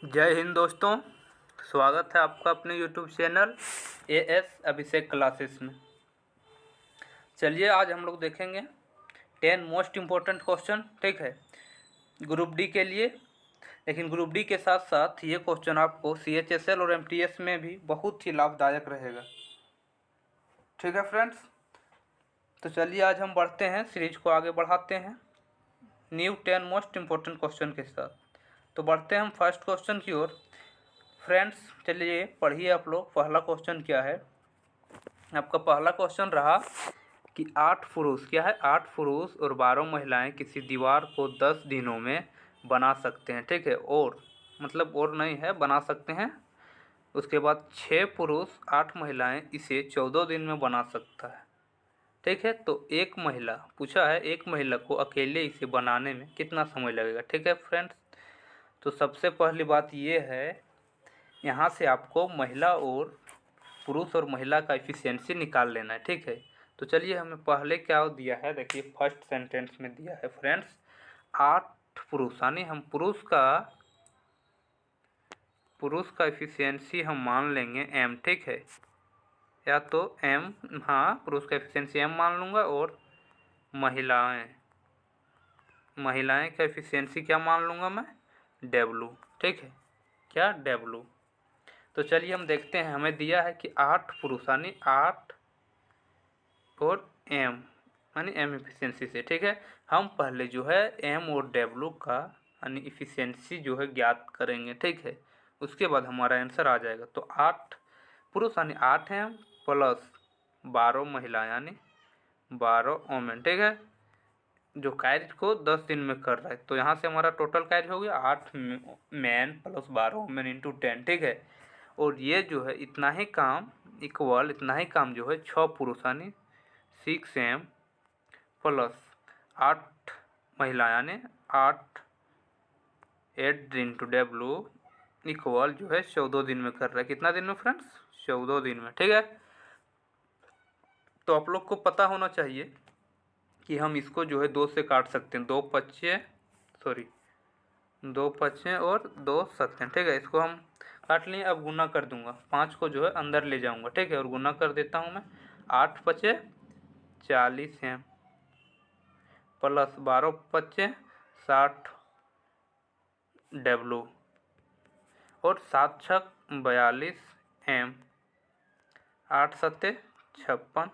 जय हिंद दोस्तों। स्वागत है आपका अपने यूट्यूब चैनल एएस अभिषेक क्लासेस में। चलिए आज हम लोग देखेंगे 10 मोस्ट इम्पोर्टेंट क्वेश्चन। ठीक है, ग्रुप डी के लिए। लेकिन ग्रुप डी के साथ साथ ये क्वेश्चन आपको CHSL और MTS में भी बहुत ही लाभदायक रहेगा। ठीक है फ्रेंड्स, तो चलिए आज हम बढ़ते हैं, सीरीज को आगे बढ़ाते हैं न्यू 10 मोस्ट इम्पोर्टेंट क्वेश्चन के साथ। तो बढ़ते हैं हम फर्स्ट क्वेश्चन की ओर। फ्रेंड्स चलिए पढ़िए आप लोग। पहला क्वेश्चन क्या है आपका? पहला क्वेश्चन रहा कि 8 पुरुष, क्या है, 8 पुरुष और 12 महिलाएं किसी दीवार को 10 दिनों में बना सकते हैं। ठीक है, और मतलब और नहीं है, बना सकते हैं। उसके बाद 6 पुरुष 8 महिलाएं इसे 14 दिन में बना सकता है। ठीक है, तो एक महिला पूछा है, एक महिला को अकेले इसे बनाने में कितना समय लगेगा। ठीक है फ्रेंड्स, तो सबसे पहली बात ये है, यहाँ से आपको महिला और पुरुष और महिला का एफिशिएंसी निकाल लेना है। ठीक है, तो चलिए हमें पहले क्या दिया है, देखिए फर्स्ट सेंटेंस में दिया है फ्रेंड्स 8 पुरुष, यानी हम पुरुष का एफिशिएंसी हम मान लेंगे m। ठीक है, या तो m, हाँ पुरुष का एफिशिएंसी m मान लूँगा, और महिलाएं का एफिशिएंसी क्या मान लूँगा मैं, w। ठीक है, क्या, w। तो चलिए हम देखते हैं, हमें दिया है कि 8 पुरुष यानी 8 और m यानी m एफिशिएंसी से। ठीक है, हम पहले जो है m और w का यानी एफिशिएंसी जो है ज्ञात करेंगे। ठीक है, उसके बाद हमारा आंसर आ जाएगा। तो 8 पुरुष यानी 8m प्लस 12 महिला यानी 12 वोमेन। ठीक है, जो कार्य को 10 दिन में कर रहा है, तो यहाँ से हमारा टोटल कार्य हो गया 8 मैन प्लस 12 वोमेन इंटू 10। ठीक है, और ये जो है इतना ही काम इक्वल, इतना ही काम जो है 6 पुरुष यानी 6m प्लस 8 महिला यानी 8 इंटू w इक्वल जो है 14 दिन में कर रहा है। कितना दिन में फ्रेंड्स? 14 दिन में। ठीक है, तो आप लोग को पता होना चाहिए कि हम इसको जो है 2 से काट सकते हैं। 2 पच्चे और 2 सत्ते। ठीक है, इसको हम काट लिए। अब गुना कर दूंगा, 5 को जो है अंदर ले जाऊंगा। ठीक है, और गुना कर देता हूँ मैं। 8 पचे 40m प्लस 12 पच्चे 60w और 7 छक 42m, 8 सत्ते 56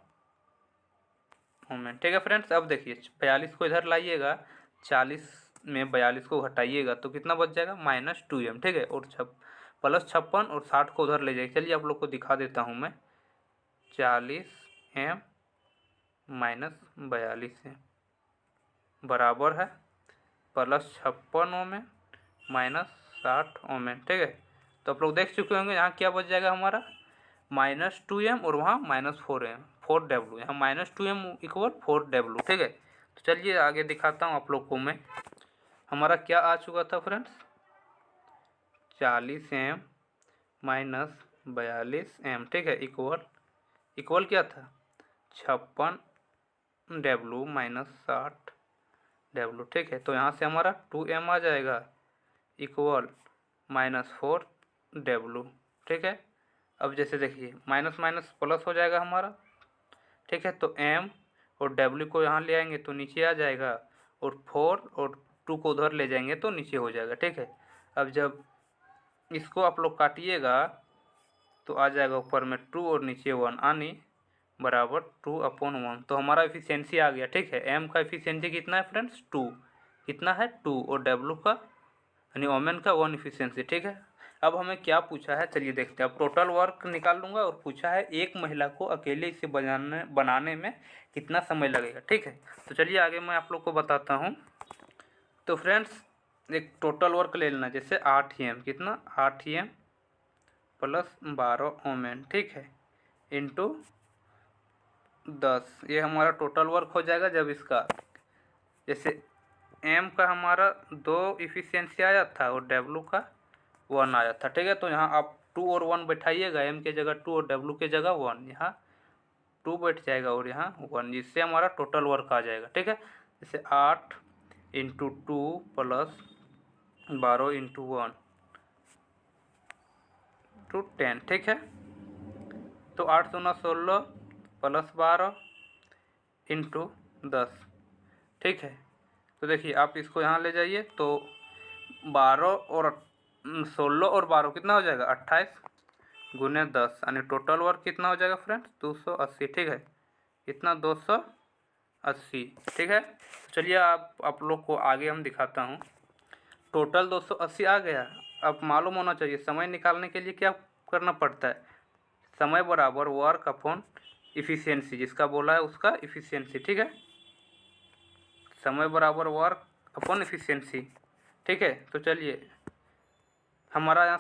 मोमेंट। ठीक है फ्रेंड्स, अब देखिए 42 को इधर लाइएगा, 40 में 42 को घटाइएगा तो कितना बच जाएगा, -2m। ठीक है, और प्लस 56 और 60 को उधर ले जाइए। चलिए आप लोग को दिखा देता हूँ मैं। 40m माइनस 42m बराबर है प्लस 56 ओमेन माइनस 60 ओमेन। ठीक है, तो आप लोग देख चुके होंगे यहाँ क्या बच जाएगा हमारा, -2m और वहाँ -4w। यहाँ -2m इक्वल 4w। ठीक है, तो चलिए आगे दिखाता हूँ आप लोग को मैं। हमारा क्या आ चुका था फ्रेंड्स, 40m माइनस 42m। ठीक है, इक्वल क्या था, 56w माइनस 60w। ठीक है, तो यहाँ से हमारा 2m आ जाएगा इक्वल -4w। ठीक है, अब जैसे देखिए माइनस माइनस प्लस हो जाएगा हमारा। ठीक है, तो m और w को यहाँ ले आएंगे तो नीचे आ जाएगा, और 4 और 2 को उधर ले जाएंगे तो नीचे हो जाएगा। ठीक है, अब जब इसको आप लोग काटिएगा तो आ जाएगा ऊपर में 2 और नीचे 1 यानी बराबर 2/1। तो हमारा एफिशिएंसी आ गया। ठीक है, m का एफिशिएंसी कितना है फ्रेंड्स, 2। कितना है, 2, और w का यानी ओमेन का 1 एफिशिएंसी। ठीक है, अब हमें क्या पूछा है, चलिए देखते हैं। अब टोटल वर्क निकाल लूँगा, और पूछा है एक महिला को अकेले इसे बनाने में कितना समय लगेगा। ठीक है, तो चलिए आगे मैं आप लोग को बताता हूँ। तो फ्रेंड्स एक टोटल वर्क ले लेना, जैसे 8m, कितना 8m प्लस 12 ओमेन। ठीक है, इंटू 10, ये हमारा टोटल वर्क हो जाएगा। जब इसका जैसे m का हमारा 2 इफिशियंसी आया था और w का 1 आया था। ठीक है, तो यहाँ आप 2 और 1 बैठाइएगा, m के जगह 2 और w के जगह 1, यहाँ 2 बैठ जाएगा और यहाँ 1, जिससे हमारा टोटल वर्क आ जाएगा। ठीक है, जैसे 8 इंटू 2 प्लस 12 इंटू 1 टू 10, ठीक है। तो 8 दूना 16 प्लस 12 इंटू 10, ठीक है। तो देखिए आप इसको यहाँ ले जाइए तो 12 और 16 और 12 कितना हो जाएगा 28 गुने 10, यानी टोटल वर्क कितना हो जाएगा फ्रेंड्स 280, ठीक है। कितना 280, ठीक है। चलिए आप लोग को आगे हम दिखाता हूँ। टोटल 280 आ गया। अब मालूम होना चाहिए समय निकालने के लिए क्या करना पड़ता है, समय बराबर वर्क अपॉन इफ़िशियंसी, जिसका बोला है उसका इफ़िशियंसी, ठीक है। समय बराबर वर्क अपॉन इफ़िशियंसी, ठीक है। तो चलिए हमारा यहाँ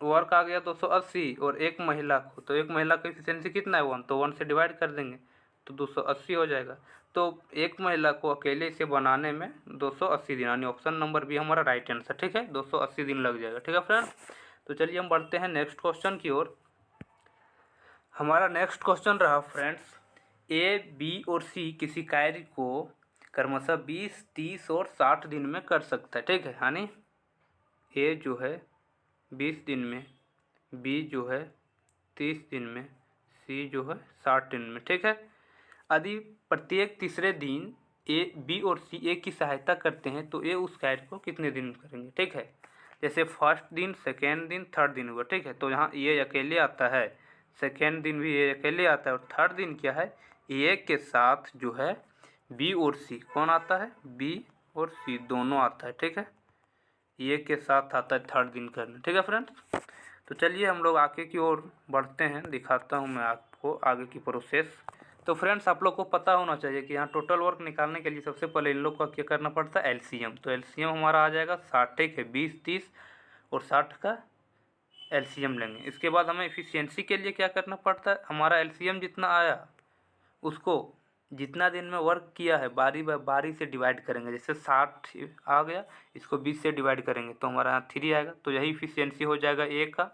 वर्क आ गया 280 और एक महिला को, तो एक महिला का इफ़िशियंसी कितना है 1, तो 1 से डिवाइड कर देंगे तो 280 हो जाएगा। तो एक महिला को अकेले इसे बनाने में 280 दिन, यानी ऑप्शन नंबर बी हमारा राइट आंसर, ठीक है। 280 दिन लग जाएगा, ठीक है फ्रेंड। तो चलिए हम बढ़ते हैं नेक्स्ट क्वेश्चन की ओर। हमारा नेक्स्ट क्वेश्चन रहा फ्रेंड्स, ए, बी और सी किसी कार्य को क्रमशः 20, 30 और 60 दिन में कर सकता है, ठीक है। यानी ए जो है 20 दिन में, बी जो है 30 दिन में, सी जो है 60 दिन में, ठीक है। यदि प्रत्येक तीसरे दिन ए, बी और सी ए की सहायता करते हैं तो ए उस कार्य को कितने दिन करेंगे, ठीक है। जैसे फर्स्ट दिन, सेकेंड दिन, थर्ड दिन हुआ, ठीक है। तो यहाँ ए अकेले आता है, सेकेंड दिन भी ए अकेले आता है, और थर्ड दिन क्या है ए के साथ जो है बी और सी, कौन आता है बी और सी दोनों आता है, ठीक है। ए के साथ आता है थर्ड दिन करने, ठीक है फ्रेंड्स। तो चलिए हम लोग आगे की ओर बढ़ते हैं, दिखाता हूँ मैं आपको आगे की प्रोसेस। तो फ्रेंड्स आप लोग को पता होना चाहिए कि यहाँ टोटल वर्क निकालने के लिए सबसे पहले इन लोग का क्या करना पड़ता है एलसीएम। तो एलसीएम हमारा आ जाएगा 60, ठीक है। 20, 30 और 60 का एलसीएम लेंगे। इसके बाद हमें इफ़िशियंसी के लिए क्या करना पड़ता है, हमारा एलसीएम जितना आया उसको जितना दिन में वर्क किया है बारी बाय बारी से डिवाइड करेंगे। जैसे 60 आ गया, इसको 20 से डिवाइड करेंगे तो हमारा यहाँ 3 आएगा, तो यही इफ़िशियंसी हो जाएगा ए का।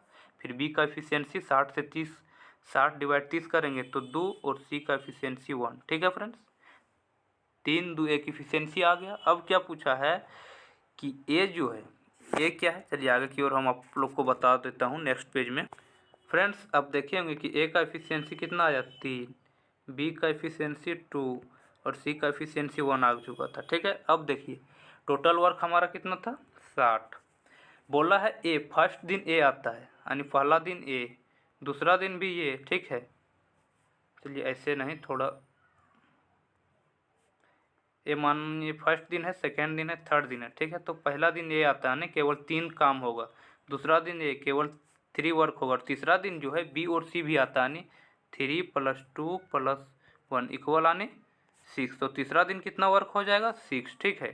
फिर बी का इफ़िशियंसी 60 से 30, 60 डिवाइड 30 करेंगे तो 2, और सी का इफ़िशियंसी 1, ठीक है फ्रेंड्स। 3, 2, 1 इफ़िशियंसी आ गया। अब क्या पूछा है कि ए जो है ए क्या है, चलिए आगे की ओर हम आप लोग को बता देता हूँ नेक्स्ट पेज में। फ्रेंड्स अब देखेंगे कि ए का इफ़िशियंसी कितना आया 3, बी का इफ़िशियंसी 2 और सी का इफ़िशियंसी 1 आ चुका था, ठीक है। अब देखिए टोटल वर्क हमारा कितना था 60। बोला है ए फर्स्ट दिन ए आता है, यानी पहला दिन ए, दूसरा दिन भी ए, ठीक है। चलिए ऐसे नहीं, थोड़ा ए मानिए फर्स्ट दिन है, सेकेंड दिन है, थर्ड दिन है, ठीक है। तो पहला दिन ए आता है ना केवल 3 काम होगा, दूसरा दिन ए केवल 3 वर्क होगा, और तीसरा दिन जो है बी और सी भी आता है, यानी 3 + 2 + 1 इक्वल यानी 6। तो तीसरा दिन कितना वर्क हो जाएगा 6, ठीक है।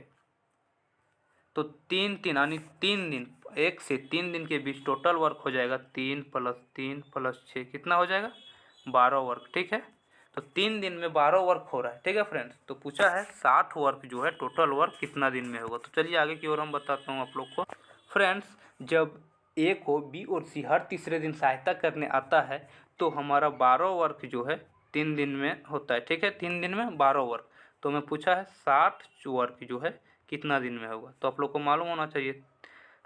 तो 3 3 यानी 3 दिन, 1 से 3 दिन के बीच टोटल वर्क हो जाएगा 3 + 3 + 6 कितना हो जाएगा 12 वर्क, ठीक है। तो 3 दिन में 12 वर्क हो रहा है, ठीक है फ्रेंड्स। तो पूछा है 60 वर्क जो है टोटल वर्क कितना दिन में होगा। तो चलिए आगे की ओर हम बताता हूँ आप लोग को। फ्रेंड्स जब ए को बी और सी हर तीसरे दिन सहायता करने आता है तो हमारा 12 वर्क जो है 3 दिन में होता है, ठीक है। 3 दिन में 12 वर्क। तो हमें पूछा है 60 वर्क जो है कितना दिन में होगा। तो आप लोग को मालूम होना चाहिए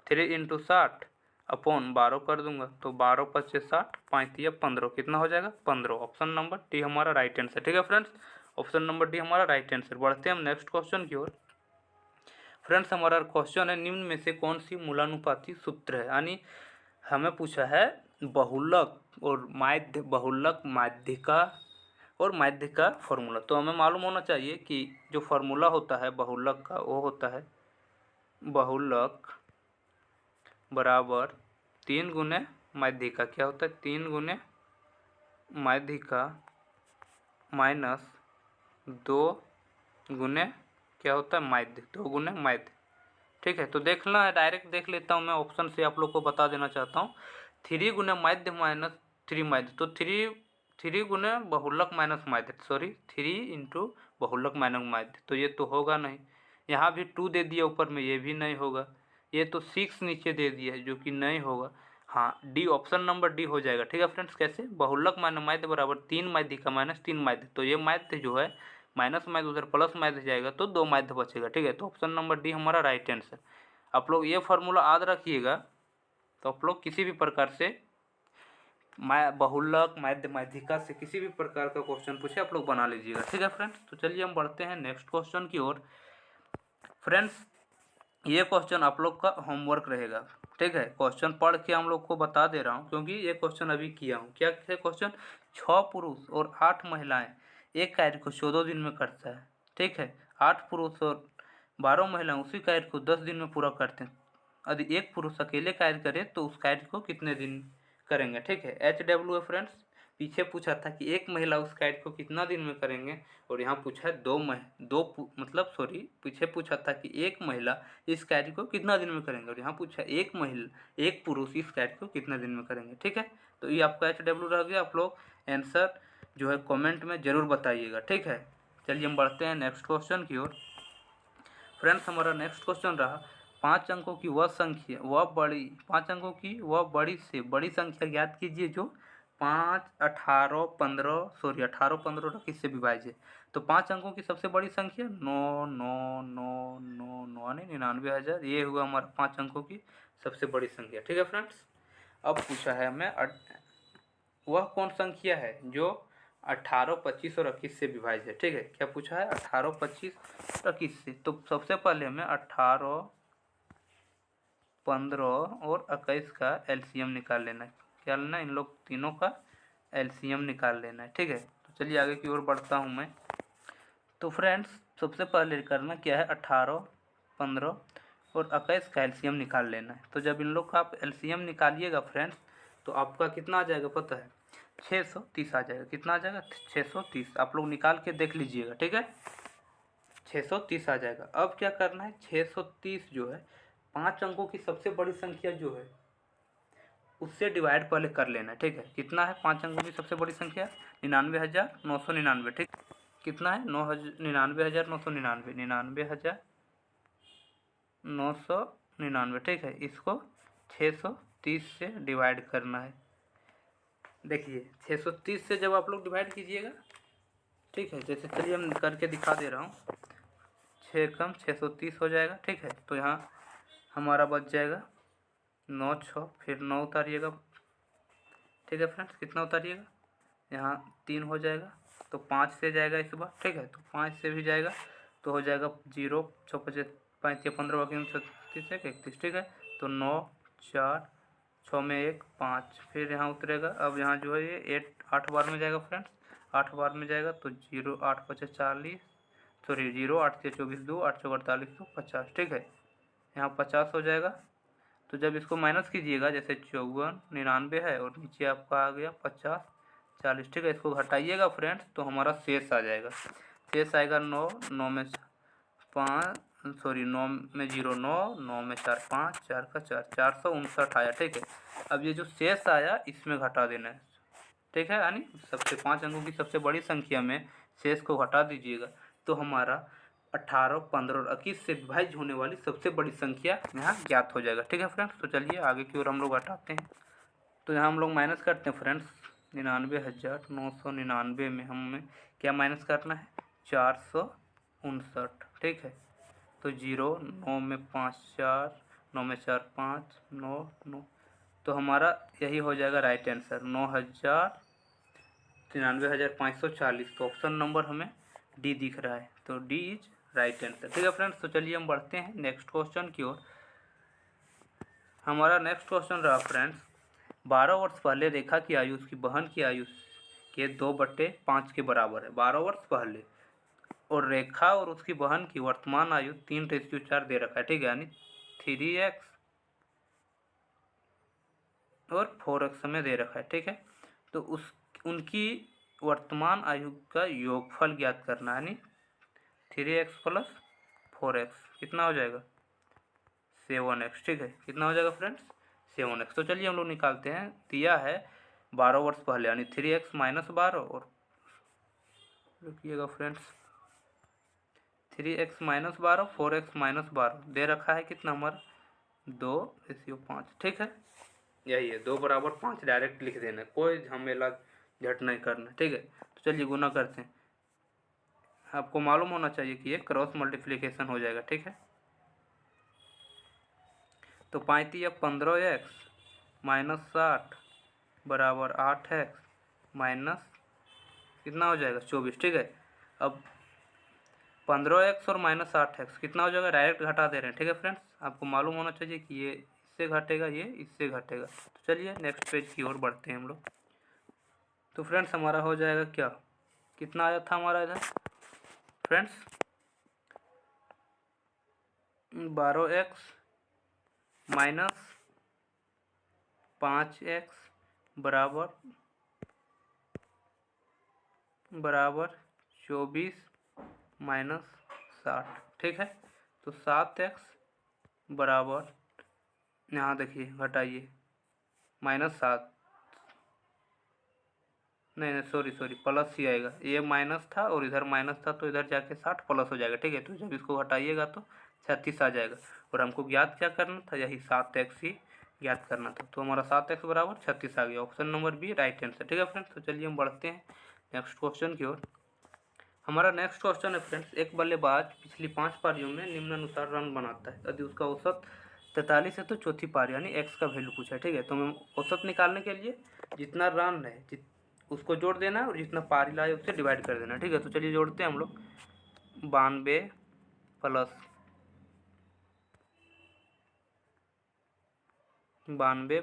3 × 60 अपॉन 12 कर दूंगा, तो 12 × 5 = 60, 5 × 3 = 15, कितना हो जाएगा 15। ऑप्शन नंबर डी हमारा राइट आंसर, ठीक है फ्रेंड्स। ऑप्शन नंबर डी हमारा राइट आंसर। बढ़ते हैं हम नेक्स्ट क्वेश्चन की ओर। फ्रेंड्स हमारा क्वेश्चन है निम्न में से कौन सी मूलानुपाती सूत्र है, यानी हमें पूछा है बहुलक और माध्य, बहुलक माध्यिका और माध्य का फॉर्मूला। तो हमें मालूम होना चाहिए कि जो फार्मूला होता है बहुलक का वो होता है बहुलक बराबर 3 गुने माध्यिका, क्या होता है 3 गुने माध्यिका माइनस 2 गुने क्या होता है माध्य, 2 गुने माध्य, ठीक है। तो देखना है, डायरेक्ट देख लेता हूँ मैं, ऑप्शन से आप लोग को बता देना चाहता हूँ। 3 गुने माध्य माइनस 3 माध्य, तो 3 गुने बहुलक माइनस माध्य, सॉरी 3 × बहुलक माइनस माध्य, तो ये तो होगा नहीं। यहाँ भी 2 दे दिया ऊपर में, ये भी नहीं होगा। ये तो 6 नीचे दे दिया है जो कि नहीं होगा। हाँ डी, ऑप्शन नंबर डी हो जाएगा, ठीक है फ्रेंड्स। कैसे, बहुलक माइनस माध्य बराबर 3 माध्यिका माइनस 3 माध्य, तो ये माध्य जो है माइनस माध्य उधर प्लस माध्य जाएगा तो 2 माध्य बचेगा, ठीक है। तो ऑप्शन नंबर डी हमारा राइट आंसर। आप लोग ये फार्मूला याद रखिएगा, तो आप लोग किसी भी प्रकार से बहुलक माध्यिका से किसी भी प्रकार का क्वेश्चन पूछे आप लोग बना लीजिएगा, ठीक है फ्रेंड्स। तो चलिए हम बढ़ते हैं नेक्स्ट क्वेश्चन की ओर। फ्रेंड्स ये क्वेश्चन आप लोग का होमवर्क रहेगा, ठीक है। क्वेश्चन पढ़ के हम लोग को बता दे रहा हूँ क्योंकि ये क्वेश्चन अभी किया हूँ। क्या है क्वेश्चन? 6 पुरुष और 8 महिलाएं एक कार्य को 14 दिन में करता है, ठीक है। 8 पुरुष और 12 महिलाएं उसी कार्य को 10 दिन में पूरा करते हैं। यदि एक पुरुष अकेले कार्य करे तो उस कार्य को कितने दिन करेंगे, ठीक है। HW फ्रेंड्स पीछे पूछा था कि एक महिला उस कार्य को कितना दिन में करेंगे, और यहाँ पूछा है पीछे पूछा था कि एक महिला इस कार्य को कितना दिन में करेंगे, और यहाँ पूछा एक पुरुष इस कार्य को कितने दिन में करेंगे, ठीक है। तो ये आपका HW रह गया। आप लोग आंसर जो है कमेंट में ज़रूर बताइएगा, ठीक है। चलिए हम बढ़ते हैं नेक्स्ट क्वेश्चन की ओर। फ्रेंड्स हमारा नेक्स्ट क्वेश्चन रहा 5 अंकों की वह बड़ी से बड़ी संख्या ज्ञात कीजिए जो 18, 15 किससे विभाज्य है। तो 5 अंकों की सबसे बड़ी संख्या 99,99,99,99,99,000, ये हुआ हमारा 5 अंकों की सबसे बड़ी संख्या, ठीक है फ्रेंड्स। अब पूछा है हमें वह कौन संख्या है जो 18, 25 और 21 से विभाज्य है, ठीक है। क्या पूछा है? 18, 25 और 21 से। तो सबसे पहले हमें 18, 15 और 21 का LCM निकाल लेना है। क्या लेना है? इन लोग तीनों का LCM निकाल लेना है, ठीक है। तो चलिए आगे की ओर बढ़ता हूँ मैं। तो फ्रेंड्स सबसे पहले करना क्या है, 18, 15 और 21 का LCM निकाल लेना है। तो जब इन लोग का आप LCM निकालिएगा फ्रेंड्स, तो आपका कितना आ जाएगा पता है? 630 आ जाएगा। कितना आ जाएगा? 630। आप लोग निकाल के देख लीजिएगा, ठीक है। 630 आ जाएगा। अब क्या करना है, 630 जो है 5 अंकों की सबसे बड़ी संख्या जो है उससे डिवाइड पहले कर लेना है, ठीक है। कितना है 5 अंकों की सबसे बड़ी संख्या? 99,999, ठीक। कितना है? 99,999, 99,999, ठीक है। इसको 630 से डिवाइड करना है। देखिए 630 से जब आप लोग डिवाइड कीजिएगा, ठीक है, जैसे चलिए हम करके दिखा दे रहा हूँ। 6 कम 630 हो जाएगा, ठीक है। तो यहाँ हमारा बच जाएगा 9, 6, फिर 9 उतारिएगा, ठीक है फ्रेंड्स। कितना उतारिएगा? यहाँ 3 हो जाएगा, तो 5 से जाएगा इस बार, ठीक है। तो 5 से भी जाएगा तो हो जाएगा 0, 6, 5, 15, 36, 31, ठीक है। तो 9, 4, 6 में 1, 5, फिर यहाँ उतरेगा। अब यहाँ जो है ये 8 बार में जाएगा फ्रेंड्स, 8 बार में जाएगा तो 0, 8, 5, 40, सॉरी 0, 8 से 24, 2, 8 से 48, तो 50, ठीक है। यहाँ 50 हो जाएगा। तो जब इसको माइनस कीजिएगा, जैसे 54, 99 है और नीचे आपका आ गया 50, 40, ठीक है। इसको घटाइएगा फ्रेंड्स तो हमारा शेष आ जाएगा। शेष आएगा 9, 9 में 5, सॉरी 9 में 0, 9, 9 में 4, 5, 4 का 4, 459 आया, ठीक है। अब ये जो शेष आया इसमें घटा देना है, ठीक है। यानी सबसे 5 अंकों की सबसे बड़ी संख्या में शेष को घटा दीजिएगा तो हमारा 18, 15 और 21 से विभाज्य होने वाली सबसे बड़ी संख्या यहाँ ज्ञात हो जाएगा, ठीक है फ्रेंड्स। तो चलिए आगे की ओर हम लोग घटाते हैं। तो यहाँ हम लोग माइनस करते हैं फ्रेंड्स। 99,999 में हमें क्या माइनस करना है? 459, ठीक है। तो 0, 9 में 5, 4, 9 में 4, 5, 9, 9, तो हमारा यही हो जाएगा राइट आंसर 99,540। तो ऑप्शन नंबर हमें डी दिख रहा है, तो डी इज राइट आंसर, ठीक है फ्रेंड्स। तो चलिए हम बढ़ते हैं नेक्स्ट क्वेश्चन की ओर। हमारा नेक्स्ट क्वेश्चन रहा फ्रेंड्स 12 वर्ष पहले रेखा की आयु उसकी बहन की आयु के 2/5 के बराबर है। 12 वर्ष पहले, और रेखा और उसकी बहन की वर्तमान आयु 3:4 दे रखा है, ठीक है। यानी 3x और 4x में दे रखा है, ठीक है। तो उनकी वर्तमान आयु का योगफल ज्ञात करना है, यानी 3x + 4x कितना हो जाएगा? 7x, ठीक है। कितना हो जाएगा फ्रेंड्स? 7x। तो चलिए हम लोग निकालते हैं। दिया है 12 वर्ष पहले, यानी 3x - 12, और रुकिएगा फ्रेंड्स, 3x - 12, 4x - 12 दे रखा है। कितना हमारा? 2:5, ठीक है। यही है 2 = 5, डायरेक्ट लिख देना, कोई झमेला झट नहीं करना, ठीक है। तो चलिए गुना करते हैं। आपको मालूम होना चाहिए कि ये क्रॉस मल्टीप्लिकेशन हो जाएगा, ठीक है। तो 5 × 15x - 60 बराबर 8x माइनस कितना हो जाएगा 24। ठीक है, अब 15x और माइनस 8x कितना हो जाएगा, डायरेक्ट घटा दे रहे हैं। ठीक है फ्रेंड्स, आपको मालूम होना चाहिए कि ये इससे घटेगा, ये इससे घटेगा। तो चलिए नेक्स्ट पेज की ओर बढ़ते हैं हम लोग। तो फ्रेंड्स हमारा हो जाएगा क्या, कितना आया था हमारा इधर फ्रेंड्स, 12x माइनस 5x बराबर 24 माइनस 60। ठीक है, तो 7x बराबर, यहाँ देखिए घटाइए, -7, नहीं सॉरी प्लस ही आएगा, ये माइनस था और इधर माइनस था तो इधर जाके 60 प्लस हो जाएगा। ठीक है, तो जब इसको घटाइएगा तो 36 आ जाएगा, और हमको ज्ञात क्या करना था, यही 7x ही ज्ञात करना था। तो हमारा 7x बराबर 36 आ गया, option number B right answer. ठीक है फ्रेंड्स, तो चलिए हम बढ़ते हैं नेक्स्ट क्वेश्चन की ओर। हमारा नेक्स्ट क्वेश्चन है फ्रेंड्स, एक बल्लेबाज पिछली 5 पारियों में निम्नानुसार रन बनाता है, यदि उसका औसत 43 है तो चौथी पारी यानी x का वैल्यू पूछा है। ठीक है, तो हमें औसत निकालने के लिए जितना रन है उसको जोड़ देना है और जितना पारी लाए उससे डिवाइड कर देना है। ठीक है, तो चलिए जोड़ते हैं हम लोग, 92 plus 53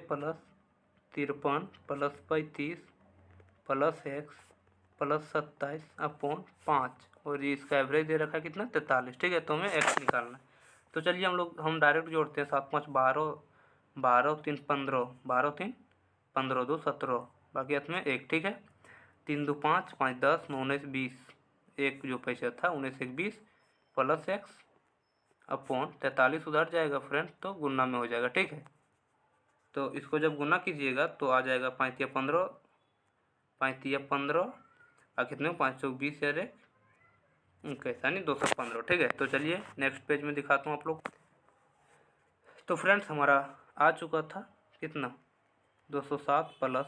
plus 35 plus x plus 27/5, और ये इसका एवरेज दे रखा है कितना, 43। ठीक है, तो हमें x निकालना है। तो चलिए हम डायरेक्ट जोड़ते हैं, 7 5 12, 12 3 15, 12 3 15, 2 17, बाकी हाथ में 1। ठीक है, 3 2 5, 5 10, 9 19 20, एक जो पैसा था 19 1 20 प्लस x अपॉन 43 उधर जाएगा फ्रेंड तो गुना में हो जाएगा। ठीक है, तो इसको जब गुना कीजिएगा तो आ जाएगा 5 या 15, 5 या 15 और कितने 520 यार कैसा नहीं 215। ठीक है, तो चलिए नेक्स्ट पेज में दिखाता हूँ आप लोग। तो फ्रेंड्स हमारा आ चुका था कितना, 207 प्लस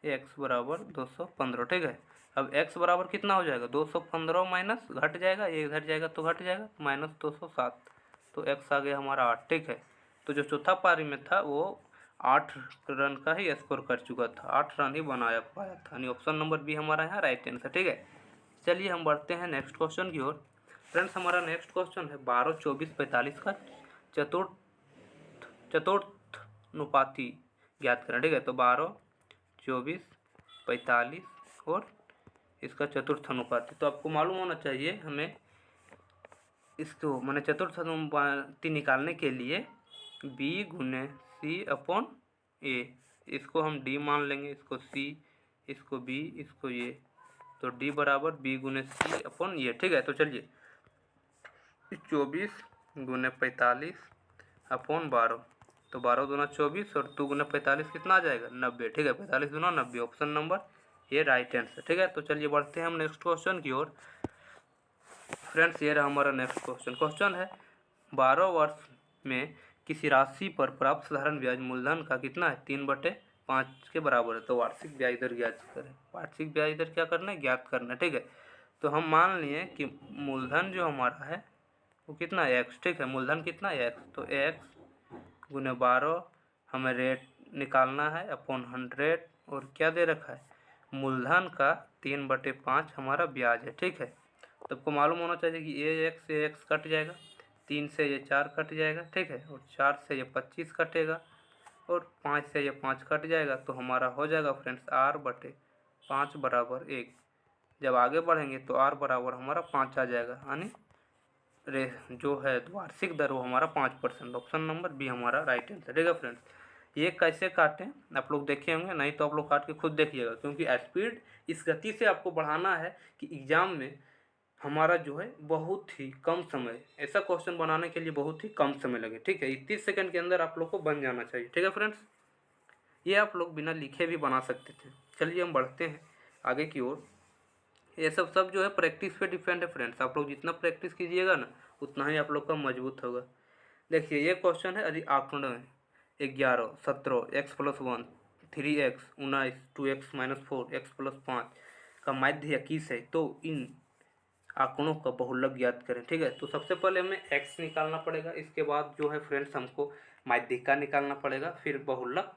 x बराबर 215। ठीक है, अब x बराबर कितना हो जाएगा, 215 माइनस घट जाएगा, ये इधर जाएगा तो घट जाएगा, -207, तो x आ गया हमारा 8। ठीक है, तो जो चौथा पारी में था वो 8 रन का ही स्कोर कर चुका था, 8 रन ही बनाया पाया था, यानी ऑप्शन नंबर बी हमारा यहाँ राइट आंसर। ठीक है, चलिए हम बढ़ते हैं नेक्स्ट क्वेश्चन की ओर। फ्रेंड्स हमारा नेक्स्ट क्वेश्चन है 12 24 45 का चतुर्थानुपाती ज्ञात करें। ठीक है, तो 12 24 45 और इसका चतुर्थानुपाती, तो आपको मालूम होना चाहिए हमें इसको मैंने चतुर्थानुपाती निकालने के लिए b गुने c अपॉन a, इसको हम d मान लेंगे, इसको c, इसको b, इसको ये, तो d बराबर b गुने c अपॉन ये। ठीक है, तो चलिए 24 गुने 45 अपॉन 12, तो 12 दूना 24 और 2 गुना 45 कितना आ जाएगा 90। ठीक है, 45 दूना 90, ऑप्शन नंबर ये राइट आंसर। ठीक है, तो चलिए बढ़ते हैं हम नेक्स्ट क्वेश्चन की ओर। फ्रेंड्स ये रहा हमारा नेक्स्ट क्वेश्चन है 12 वर्ष में किसी राशि पर प्राप्त साधारण ब्याज मूलधन का कितना है, 3/5 के बराबर है। तो वार्षिक ब्याज दर ज्ञात करें, वार्षिक ब्याज दर क्या करना है, ज्ञात करना है। ठीक है, तो हम मान लिए कि मूलधन जो हमारा है वो कितना है x। ठीक है, मूलधन कितना है x, तो x गुने 12 हमें रेट निकालना है अपॉन 100, और क्या दे रखा है, मूलधन का 3/5 हमारा ब्याज है। ठीक है, तो आपको मालूम होना चाहिए कि ये x कट जाएगा, 3 से ये 4 कट जाएगा। ठीक है, और 4 से ये 25 कटेगा, और 5 से ये 5 कट जाएगा, तो हमारा हो जाएगा फ्रेंड्स r/5 बराबर 1। जब आगे बढ़ेंगे तो r बराबर हमारा 5 आ जाएगा, यानी जो है वार्षिक दर वो हमारा 5%, ऑप्शन नंबर बी हमारा राइट आंसर। ठीक है फ्रेंड्स, ये कैसे काटें आप लोग देखे होंगे, नहीं तो आप लोग काट के खुद देखिएगा, क्योंकि स्पीड इस गति से आपको बढ़ाना है कि एग्ज़ाम में हमारा जो है बहुत ही कम समय, ऐसा क्वेश्चन बनाने के लिए बहुत ही कम समय लगे। ठीक है, 30 सेकंड के अंदर आप लोग को बन जाना चाहिए। ठीक है फ्रेंड्स, ये आप लोग बिना लिखे भी बना सकते थे। चलिए हम बढ़ते हैं आगे की ओर। ये सब जो है प्रैक्टिस पे डिपेंड है फ्रेंड्स, आप लोग जितना प्रैक्टिस कीजिएगा ना उतना ही आप लोग का मजबूत होगा। देखिए ये क्वेश्चन है, यदि आंकड़े 11 17 x+1 3x 19 2x - 4 x+5 का माध्य 21 है, तो इन आंकड़ों का बहुलक ज्ञात करें। ठीक है, तो सबसे पहले हमें x निकालना पड़ेगा, इसके बाद जो है फ्रेंड्स हमको माध्यिका निकालना पड़ेगा, फिर बहुलक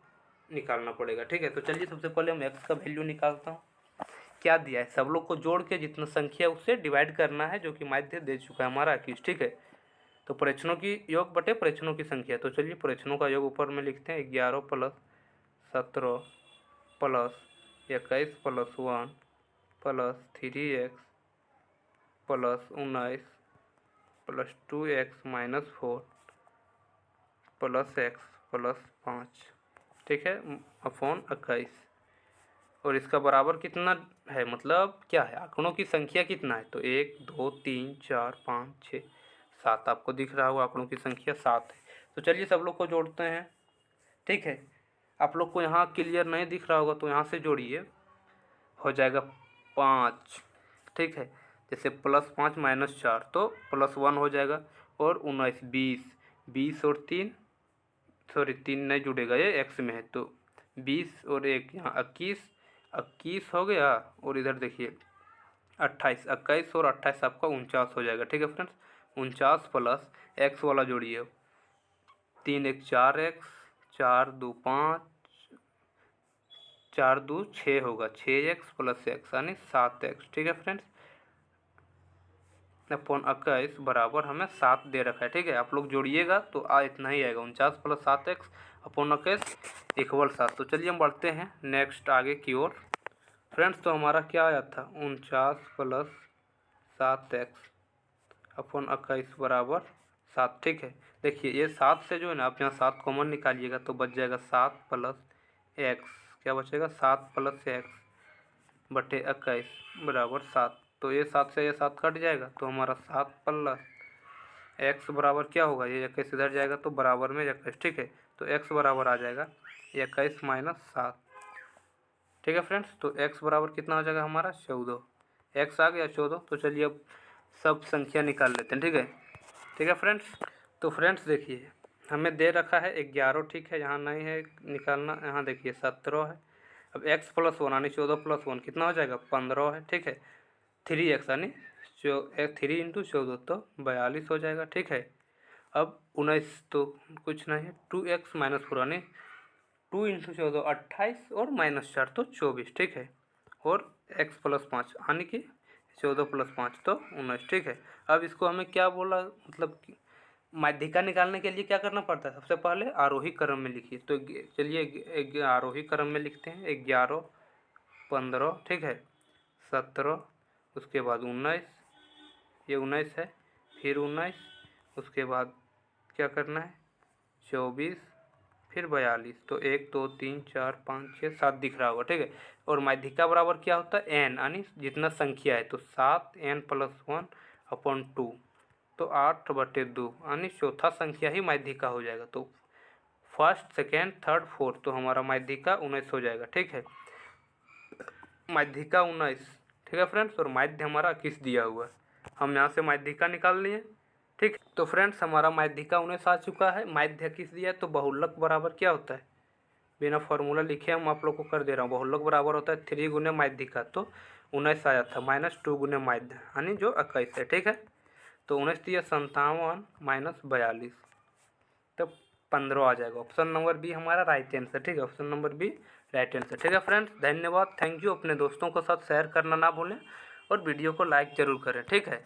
निकालना पड़ेगा। ठीक है, तो चलिए सबसे पहले हम x का वैल्यू निकालता हूँ। क्या दिया है, सब लोग को जोड़ के जितना संख्या उससे डिवाइड करना है, जो कि माध्य दे चुका है हमारा 21। ठीक है, तो प्रेक्षणों की योग बटे प्रेक्षणों की संख्या। तो चलिए प्रेक्षणों का योग ऊपर में लिखते हैं 11 + 17 + 21 + 1 + 3x + 19 + 2x - 4 + x + 5। ठीक है, अपॉन 21। और इसका बराबर कितना है, मतलब क्या है, आंकड़ों की संख्या कितना है, तो 1 2 3 4 5 6 7। आपको दिख रहा होगा आंकड़ों की संख्या 7 है। तो चलिए सब लोग को जोड़ते हैं। ठीक है, आप लोग को यहाँ क्लियर नहीं दिख रहा होगा तो यहाँ से जोड़िए, हो जाएगा 5। ठीक है, जैसे +5 - 4 तो +1 हो जाएगा। और 19 20 और 3 सॉरी 3 नहीं जुड़ेगा, ये x में है, तो 20 और 1 यहाँ 21 हो गया। और इधर देखिए 28, 21 और 28 आपका 49 हो जाएगा। ठीक है फ्रेंड्स, 49 + x वाला जोड़िए, 3 1 4x 4 2 5 4 2 6 होगा, 6x + x यानी 7x। ठीक है फ्रेंड्स, अपॉन 21 बराबर हमें 7 दे रखा है। ठीक है, आप लोग जोड़िएगा तो इतना ही आएगा, 49 + 7x अपॉन 21 = 7। तो चलिए हम बढ़ते हैं नेक्स्ट आगे की ओर। फ्रेंड्स, तो हमारा क्या आया था, 49 + 7x अपॉन 21 बराबर 7। ठीक है, देखिए ये 7 से जो है ना, आप यहाँ 7 कॉमन निकालिएगा तो बच जाएगा 7 + x। क्या बचेगा, 7 + x बटे 21 बराबर 7। तो ये 7 से ये 7 कट जाएगा, तो हमारा 7 + x बराबर क्या होगा, ये 21 इधर जाएगा तो बराबर में 21। ठीक है, तो x बराबर आ जाएगा 21 - 7। ठीक है फ्रेंड्स, तो x बराबर कितना हो जाएगा हमारा 14। x आ गया 14। तो चलिए अब सब संख्या निकाल लेते हैं। ठीक है फ्रेंड्स, तो फ्रेंड्स देखिए हमें दे रखा है 11। ठीक है, यहाँ नहीं है निकालना, यहाँ देखिए 17 है। अब x + 1 यानी 14 + 1 कितना हो जाएगा, 15 है। ठीक है, 3x यानी 3 × 14 तो 42 हो जाएगा। ठीक है, अब 19 तो कुछ नहीं है, 2x - 4 यानी 2 × 14 28 और -4 तो 24। ठीक है, और x + 5 यानी कि 14 + 5 तो 19। ठीक है, अब इसको हमें क्या बोला, मतलब माध्यिका निकालने के लिए क्या करना पड़ता है, सबसे पहले आरोही क्रम में लिखिए। तो चलिए आरोही क्रम में लिखते हैं, 11 15। ठीक है, 17 उसके बाद 19, ये 19 है, फिर 19 उसके बाद क्या करना है 24 फिर 42। तो 1 2 3 4 5 6 7 दिख रहा होगा। ठीक है, और माध्यिका बराबर क्या होता है, n यानी जितना संख्या है, तो 7n + 1 अपॉन 2 तो 8/2 यानी चौथा संख्या ही माध्यिका हो जाएगा। तो फर्स्ट सेकेंड थर्ड फोर्थ, तो हमारा माध्यिका 19 हो जाएगा। ठीक है, माध्यिका 19। ठीक है फ्रेंड्स, और माध्य हमारा 21 दिया हुआ है, हम यहाँ से माध्यिका निकाल लिए। ठीक, तो फ्रेंड्स हमारा माध्यिका 19 आ चुका है, माध्य 21 दिया है। तो बहुलक बराबर क्या होता है, बिना फॉर्मूला लिखे हम आप लोग को कर दे रहा हूँ। बहुलक बराबर होता है 3 × माध्यिका, तो 19 आया था, -2 × माध्य यानी जो 21 है। ठीक है, तो 19 दिया 57 - 42 तो 15 आ जाएगा। ऑप्शन नंबर बी हमारा राइट आंसर। ठीक है, option number B right answer. ठीक है फ्रेंड्स, धन्यवाद, थैंक यू। अपने दोस्तों के साथ शेयर करना ना भूलें और वीडियो को लाइक ज़रूर करें। ठीक है।